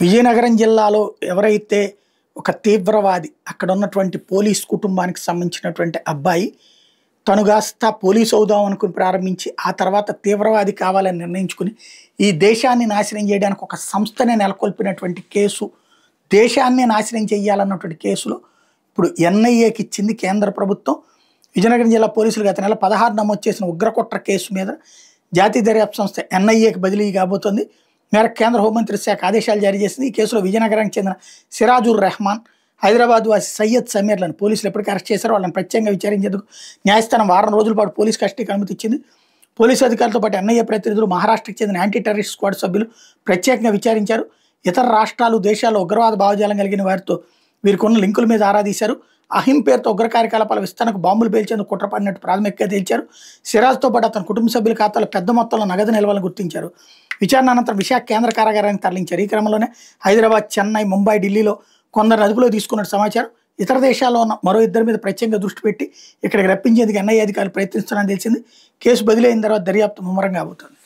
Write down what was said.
విజయనగరం జిల్లాలో ఎవరైతే ఒక తీవ్రవాది అక్కడ ఉన్నటువంటి పోలీస్ కుటుంబానికి సంబంధించినటువంటి అబ్బాయి తను కాస్త పోలీస్ అవుదాం అనుకుని ప్రారంభించి ఆ తర్వాత తీవ్రవాది కావాలని నిర్ణయించుకుని ఈ దేశాన్ని నాశనం చేయడానికి ఒక సంస్థనే నెలకొల్పినటువంటి కేసు, దేశాన్ని నాశనం చేయాలన్నటువంటి కేసులో ఇప్పుడు ఎన్ఐఏకి ఇచ్చింది కేంద్ర ప్రభుత్వం. విజయనగరం జిల్లా పోలీసులు గత నెల 16 నమోదు చేసిన ఉగ్రకుట్ర కేసు మీద జాతీయ దర్యాప్తు సంస్థ ఎన్ఐఏకి బదిలీ కాబోతోంది. మేరకు కేంద్ర హోంమంత్రి శాఖ ఆదేశాలు జారీ చేసింది. ఈ కేసులో విజయనగరానికి చెందిన సిరాజుర్ రెహమాన్, హైదరాబాద్ వాసి సయ్యద్ సమీర్లను పోలీసులు ఎప్పటికీ అరెస్ట్ చేశారు. వాళ్ళని ప్రత్యేకంగా విచారించేందుకు న్యాయస్థానం వారం రోజుల పాటు పోలీస్ కస్టడీకి అనుమతి ఇచ్చింది. పోలీసు అధికారులతో పాటు ఎన్ఐఏ ప్రతినిధులు, మహారాష్ట్రకి చెందిన యాంటీ టెర్రరిస్ట్ స్క్వాడ్ సభ్యులు ప్రత్యేకంగా విచారించారు. ఇతర రాష్ట్రాలు, దేశాల్లో ఉగ్రవాద భావజాలం కలిగిన వారితో వీరికి ఉన్న లింకుల మీద ఆరా తీశారు. అహిం పేరుతో ఉగ్ర కార్యకలాపాల విస్తరణకు బాంబులు పేల్చేందుకు కుట్ర పడినట్టు ప్రాథమికంగా తేల్చారు. సిరాజ్తో పాటు అతని కుటుంబ సభ్యుల ఖాతాలో పెద్ద మొత్తంలో నగదు నిల్వలను గుర్తించారు. విచారణ అనంతరం విశాఖ కేంద్ర కారాగారానికి తరలించారు. ఈ క్రమంలోనే హైదరాబాద్, చెన్నై, ముంబై, ఢిల్లీలో కొందరు అదుపులో తీసుకున్నట్టు సమాచారం. ఇతర దేశాల్లో ఉన్న మరో ఇద్దరి మీద ప్రత్యేకంగా దృష్టి పెట్టి ఇక్కడికి రప్పించేందుకు ఎన్ఐఏ అధికారులు ప్రయత్నిస్తున్నారని తెలిసింది. కేసు బదిలీ అయిన తర్వాత దర్యాప్తు ముమ్మరంగా అవుతుంది.